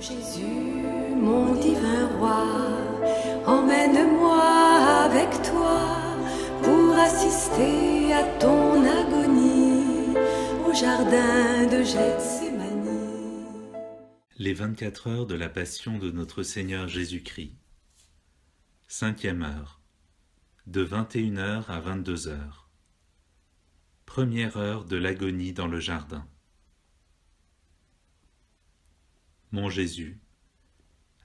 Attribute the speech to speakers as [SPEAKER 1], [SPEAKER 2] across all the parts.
[SPEAKER 1] Jésus, mon divin roi, emmène-moi avec toi pour assister à ton agonie au jardin de Gethsémani.
[SPEAKER 2] Les 24 heures de la Passion de notre Seigneur Jésus-Christ. 5e heure, de 21 h à 22 h. Première heure de l'agonie dans le jardin. Mon Jésus,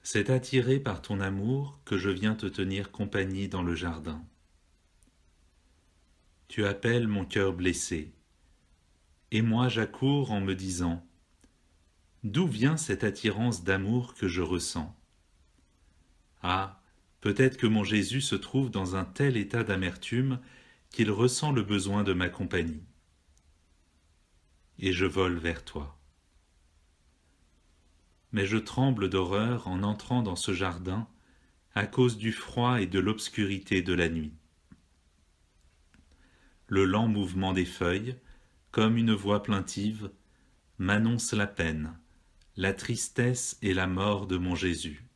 [SPEAKER 2] c'est attiré par ton amour que je viens te tenir compagnie dans le jardin. Tu appelles mon cœur blessé, et moi j'accours en me disant « D'où vient cette attirance d'amour que je ressens ?» Ah, peut-être que mon Jésus se trouve dans un tel état d'amertume qu'il ressent le besoin de ma compagnie. Et je vole vers toi. Mais je tremble d'horreur en entrant dans ce jardin à cause du froid et de l'obscurité de la nuit. Le lent mouvement des feuilles, comme une voix plaintive, m'annonce la peine, la tristesse et la mort de mon Jésus.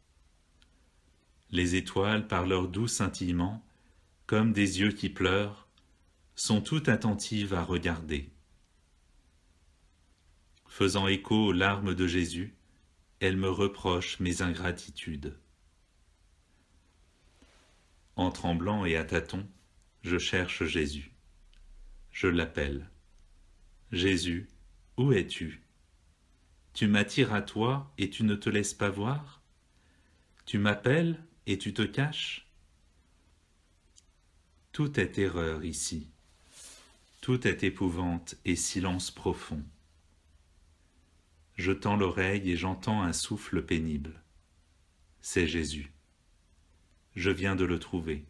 [SPEAKER 2] Les étoiles, par leur doux scintillement, comme des yeux qui pleurent, sont toutes attentives à regarder. Faisant écho aux larmes de Jésus, elles me reprochent mes ingratitudes. En tremblant et à tâtons, je cherche Jésus. Je l'appelle. Jésus, où es-tu? Tu m'attires à toi et tu ne te laisses pas voir? Tu m'appelles et tu te caches? Tout est terreur ici. Tout est épouvante et silence profond. Je tends l'oreille et j'entends un souffle pénible. C'est Jésus. Je viens de le trouver.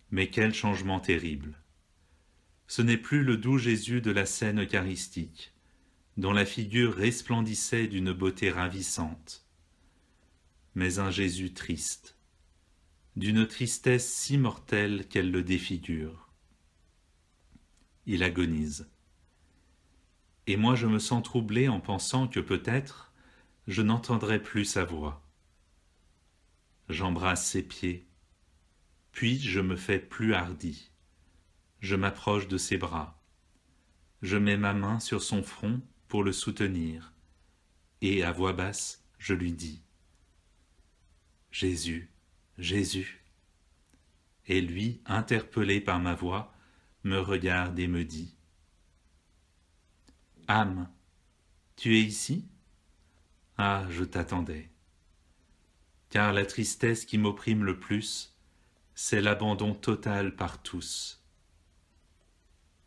[SPEAKER 2] Mais quel changement terrible! Ce n'est plus le doux Jésus de la scène eucharistique, dont la figure resplendissait d'une beauté ravissante, mais un Jésus triste, d'une tristesse si mortelle qu'elle le défigure. Il agonise. Et moi je me sens troublé en pensant que peut-être je n'entendrai plus sa voix. J'embrasse ses pieds, puis je me fais plus hardi. Je m'approche de ses bras. Je mets ma main sur son front pour le soutenir, et à voix basse, je lui dis « Jésus, Jésus !» Et lui, interpellé par ma voix, me regarde et me dit « Âme, tu es ici? Ah, je t'attendais. Car la tristesse qui m'opprime le plus, c'est l'abandon total par tous.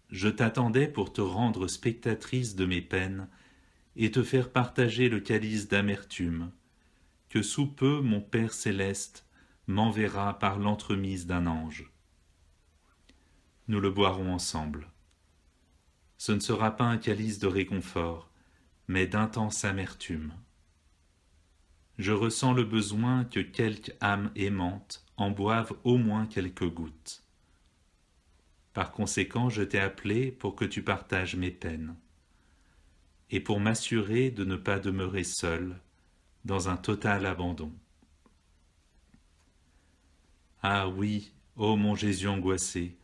[SPEAKER 2] Je t'attendais pour te rendre spectatrice de mes peines et te faire partager le calice d'amertume que sous peu mon Père céleste m'enverra par l'entremise d'un ange. Nous le boirons ensemble. Ce ne sera pas un calice de réconfort, mais d'intense amertume. Je ressens le besoin que quelque âme aimante en boive au moins quelques gouttes. Par conséquent, je t'ai appelé pour que tu partages mes peines, et pour m'assurer de ne pas demeurer seul, dans un total abandon. Ah oui, ô mon Jésus angoissé,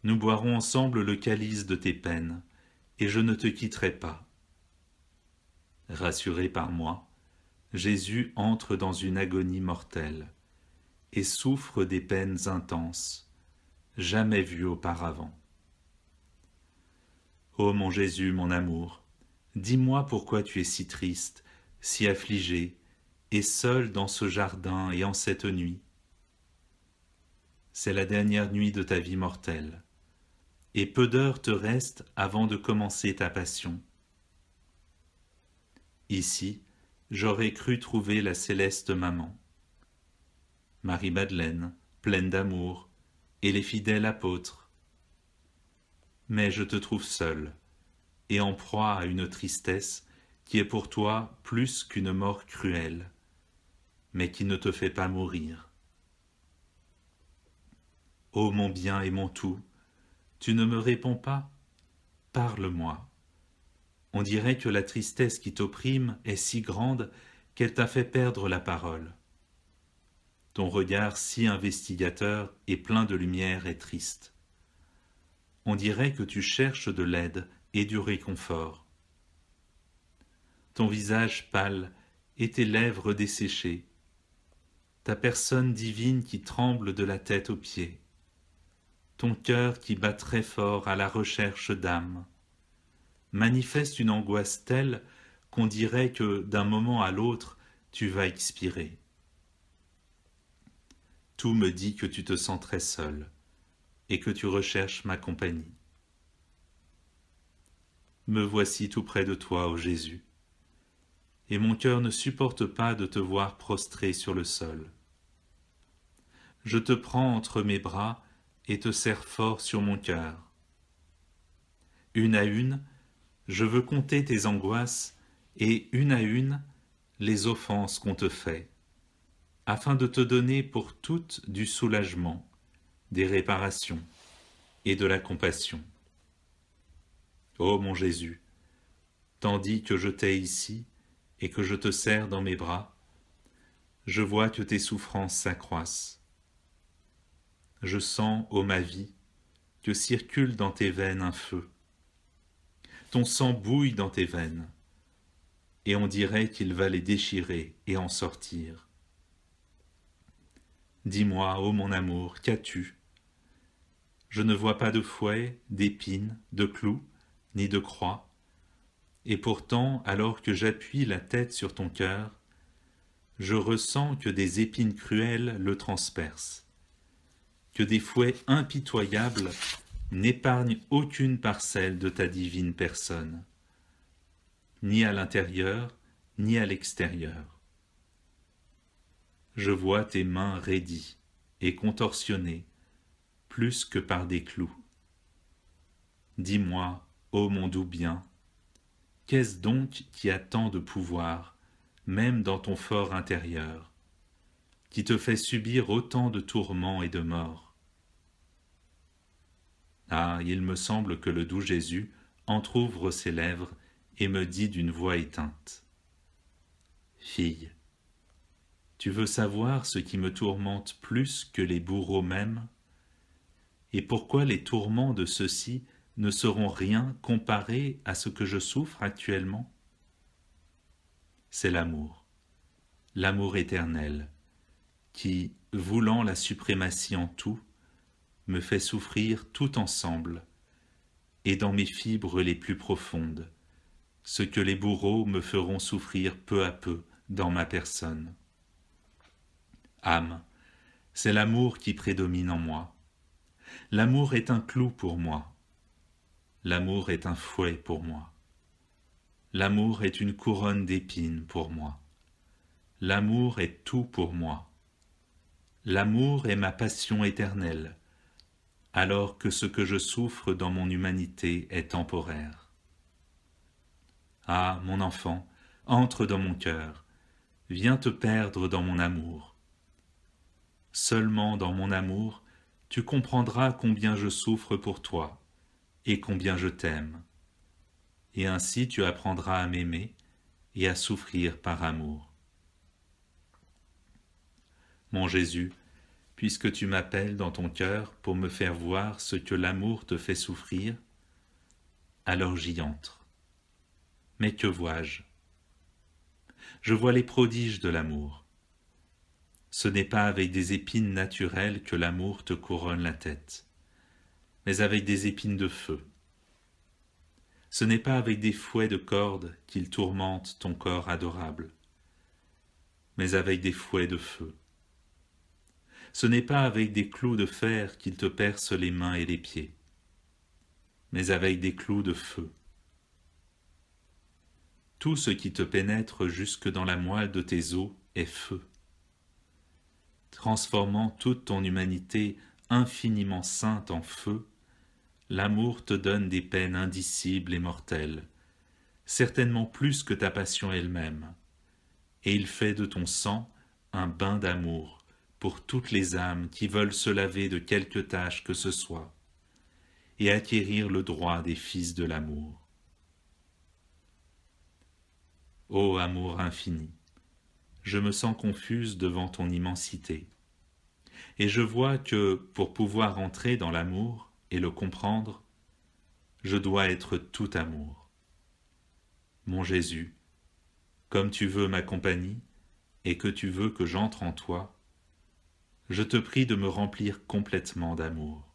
[SPEAKER 2] nous boirons ensemble le calice de tes peines, et je ne te quitterai pas. Rassuré par moi, Jésus entre dans une agonie mortelle et souffre des peines intenses, jamais vues auparavant. Ô mon Jésus, mon amour, dis-moi pourquoi tu es si triste, si affligé, et seul dans ce jardin et en cette nuit. C'est la dernière nuit de ta vie mortelle, et peu d'heures te restent avant de commencer ta passion. Ici, j'aurais cru trouver la céleste maman, Marie-Madeleine, pleine d'amour, et les fidèles apôtres. Mais je te trouve seul, et en proie à une tristesse qui est pour toi plus qu'une mort cruelle, mais qui ne te fait pas mourir. Ô mon bien et mon tout, tu ne me réponds pas? Parle-moi. On dirait que la tristesse qui t'opprime est si grande qu'elle t'a fait perdre la parole. Ton regard si investigateur et plein de lumière est triste. On dirait que tu cherches de l'aide et du réconfort. Ton visage pâle et tes lèvres desséchées, ta personne divine qui tremble de la tête aux pieds, ton cœur qui bat très fort à la recherche d'âme, manifeste une angoisse telle qu'on dirait que d'un moment à l'autre, tu vas expirer. Tout me dit que tu te sens très seul et que tu recherches ma compagnie. Me voici tout près de toi, ô Jésus, et mon cœur ne supporte pas de te voir prostré sur le sol. Je te prends entre mes bras et te serre fort sur mon cœur. Une à une, je veux compter tes angoisses et une à une, les offenses qu'on te fait, afin de te donner pour toutes du soulagement, des réparations et de la compassion. Ô mon Jésus, tandis que je t'ai ici et que je te serre dans mes bras, je vois que tes souffrances s'accroissent. Je sens, ô ma vie, que circule dans tes veines un feu. Ton sang bouille dans tes veines, et on dirait qu'il va les déchirer et en sortir. Dis-moi, ô mon amour, qu'as-tu? Je ne vois pas de fouet, d'épines, de clous, ni de croix, et pourtant, alors que j'appuie la tête sur ton cœur, je ressens que des épines cruelles le transpercent, que des fouets impitoyables n'épargnent aucune parcelle de ta divine personne, ni à l'intérieur, ni à l'extérieur. Je vois tes mains raidies et contorsionnées, plus que par des clous. Dis-moi, ô mon doux bien, qu'est-ce donc qui a tant de pouvoir, même dans ton fort intérieur, qui te fait subir autant de tourments et de morts? Ah, il me semble que le doux Jésus entr'ouvre ses lèvres et me dit d'une voix éteinte: Fille, tu veux savoir ce qui me tourmente plus que les bourreaux mêmes? Et pourquoi les tourments de ceux-ci ne seront rien comparés à ce que je souffre actuellement? C'est l'amour, l'amour éternel, qui, voulant la suprématie en tout, me fait souffrir tout ensemble, et dans mes fibres les plus profondes, ce que les bourreaux me feront souffrir peu à peu dans ma personne. Âme, c'est l'amour qui prédomine en moi. L'amour est un clou pour moi. L'amour est un fouet pour moi. L'amour est une couronne d'épines pour moi. L'amour est tout pour moi. L'amour est ma passion éternelle, alors que ce que je souffre dans mon humanité est temporaire. Ah, mon enfant, entre dans mon cœur, viens te perdre dans mon amour. Seulement dans mon amour, tu comprendras combien je souffre pour toi et combien je t'aime. Et ainsi tu apprendras à m'aimer et à souffrir par amour. Mon Jésus, puisque tu m'appelles dans ton cœur pour me faire voir ce que l'amour te fait souffrir, alors j'y entre. Mais que vois-je? Je vois les prodiges de l'amour. Ce n'est pas avec des épines naturelles que l'amour te couronne la tête, mais avec des épines de feu. Ce n'est pas avec des fouets de cordes qu'il tourmente ton corps adorable, mais avec des fouets de feu. Ce n'est pas avec des clous de fer qu'il te perce les mains et les pieds, mais avec des clous de feu. Tout ce qui te pénètre jusque dans la moelle de tes os est feu, transformant toute ton humanité infiniment sainte en feu. L'amour te donne des peines indicibles et mortelles, certainement plus que ta passion elle-même, et il fait de ton sang un bain d'amour pour toutes les âmes qui veulent se laver de quelque tâche que ce soit, et acquérir le droit des fils de l'amour. Ô amour infini, je me sens confuse devant ton immensité. Et je vois que, pour pouvoir entrer dans l'amour et le comprendre, je dois être tout amour. Mon Jésus, comme tu veux ma compagnie et que tu veux que j'entre en toi, je te prie de me remplir complètement d'amour.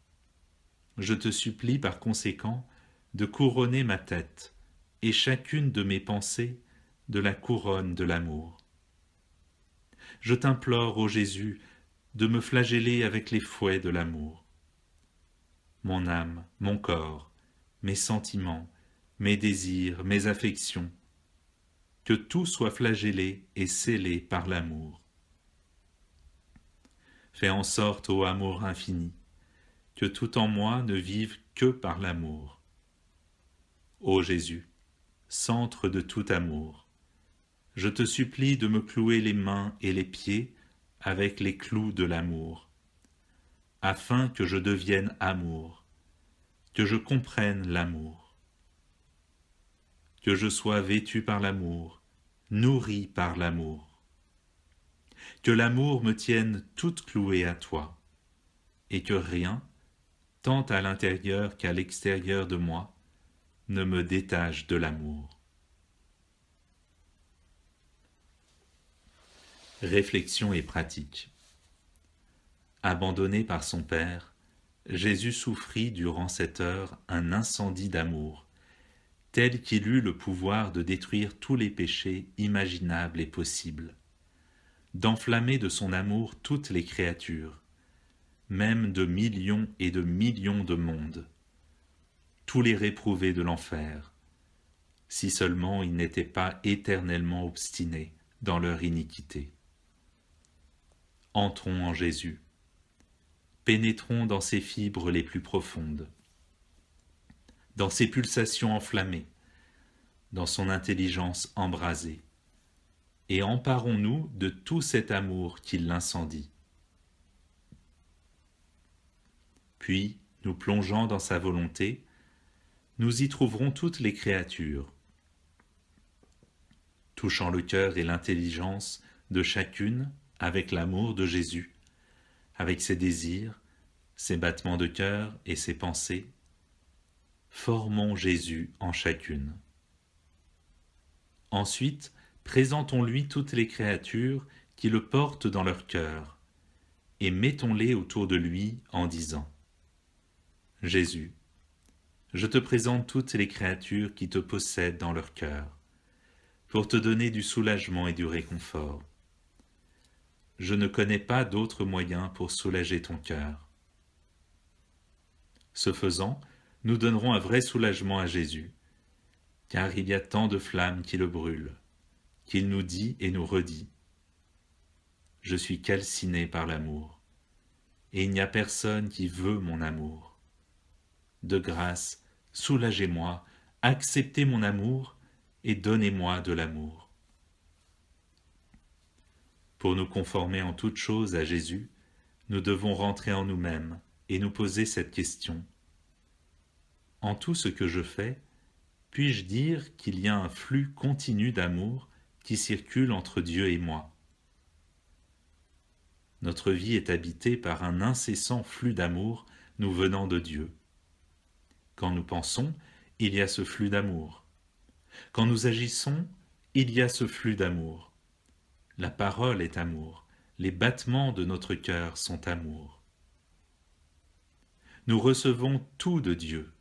[SPEAKER 2] Je te supplie par conséquent de couronner ma tête et chacune de mes pensées de la couronne de l'amour. Je t'implore, ô Jésus, de me flageller avec les fouets de l'amour. Mon âme, mon corps, mes sentiments, mes désirs, mes affections, que tout soit flagellé et scellé par l'amour. Fais en sorte, ô amour infini, que tout en moi ne vive que par l'amour. Ô Jésus, centre de tout amour, je te supplie de me clouer les mains et les pieds avec les clous de l'amour, afin que je devienne amour, que je comprenne l'amour, que je sois vêtu par l'amour, nourri par l'amour, que l'amour me tienne toute clouée à toi, et que rien, tant à l'intérieur qu'à l'extérieur de moi, ne me détache de l'amour. Réflexion et pratique. Abandonné par son Père, Jésus souffrit durant cette heure un incendie d'amour, tel qu'il eut le pouvoir de détruire tous les péchés imaginables et possibles, d'enflammer de son amour toutes les créatures, même de millions et de millions de mondes, tous les réprouvés de l'enfer, si seulement ils n'étaient pas éternellement obstinés dans leur iniquité. Entrons en Jésus, pénétrons dans ses fibres les plus profondes, dans ses pulsations enflammées, dans son intelligence embrasée, et emparons-nous de tout cet amour qui l'incendie. Puis, nous plongeant dans sa volonté, nous y trouverons toutes les créatures, touchant le cœur et l'intelligence de chacune avec l'amour de Jésus, avec ses désirs, ses battements de cœur et ses pensées. Formons Jésus en chacune. Ensuite, présentons-lui toutes les créatures qui le portent dans leur cœur, et mettons-les autour de lui en disant : Jésus, je te présente toutes les créatures qui te possèdent dans leur cœur, pour te donner du soulagement et du réconfort. Je ne connais pas d'autre moyen pour soulager ton cœur. Ce faisant, nous donnerons un vrai soulagement à Jésus, car il y a tant de flammes qui le brûlent, qu'il nous dit et nous redit : je suis calciné par l'amour, et il n'y a personne qui veut mon amour. De grâce, soulagez-moi, acceptez mon amour et donnez-moi de l'amour. Pour nous conformer en toutes choses à Jésus, nous devons rentrer en nous-mêmes et nous poser cette question : en tout ce que je fais, puis-je dire qu'il y a un flux continu d'amour qui circule entre Dieu et moi ? Notre vie est habitée par un incessant flux d'amour nous venant de Dieu. Quand nous pensons, il y a ce flux d'amour. Quand nous agissons, il y a ce flux d'amour. La parole est amour, les battements de notre cœur sont amour. Nous recevons tout de Dieu,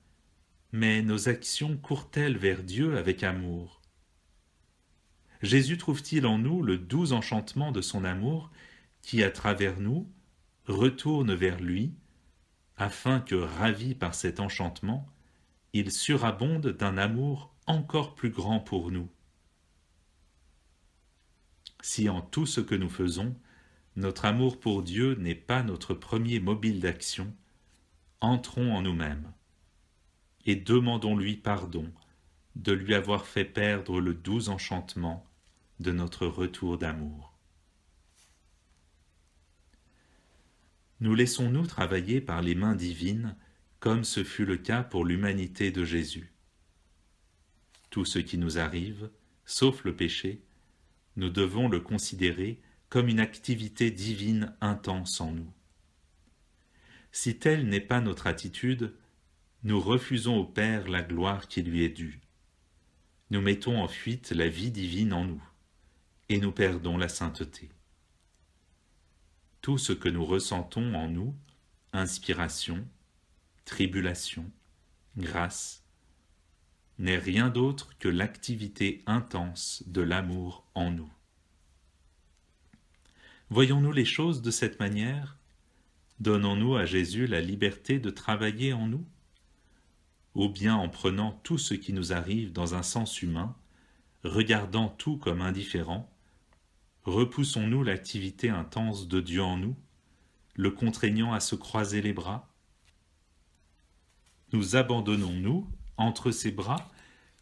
[SPEAKER 2] mais nos actions courent-elles vers Dieu avec amour ? Jésus trouve-t-il en nous le doux enchantement de son amour qui, à travers nous, retourne vers lui, afin que, ravi par cet enchantement, il surabonde d'un amour encore plus grand pour nous ? Si en tout ce que nous faisons, notre amour pour Dieu n'est pas notre premier mobile d'action, entrons en nous-mêmes et demandons-lui pardon de lui avoir fait perdre le doux enchantement de notre retour d'amour. Nous laissons-nous travailler par les mains divines comme ce fut le cas pour l'humanité de Jésus. Tout ce qui nous arrive, sauf le péché, nous devons le considérer comme une activité divine intense en nous. Si telle n'est pas notre attitude, nous refusons au Père la gloire qui lui est due. Nous mettons en fuite la vie divine en nous, et nous perdons la sainteté. Tout ce que nous ressentons en nous, inspiration, tribulation, grâce, n'est rien d'autre que l'activité intense de l'amour en nous. Voyons-nous les choses de cette manière? Donnons-nous à Jésus la liberté de travailler en nous? Ou bien en prenant tout ce qui nous arrive dans un sens humain, regardant tout comme indifférent, repoussons-nous l'activité intense de Dieu en nous, le contraignant à se croiser les bras? Nous abandonnons-nous entre ses bras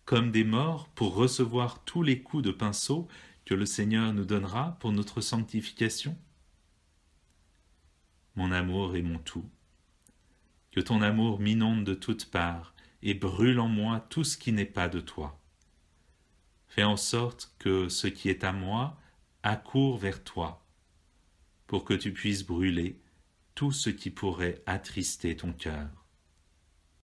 [SPEAKER 2] comme des morts pour recevoir tous les coups de pinceau que le Seigneur nous donnera pour notre sanctification? Mon amour est mon tout. Que ton amour m'inonde de toutes parts et brûle en moi tout ce qui n'est pas de toi. Fais en sorte que ce qui est à moi accourt vers toi, pour que tu puisses brûler tout ce qui pourrait attrister ton cœur.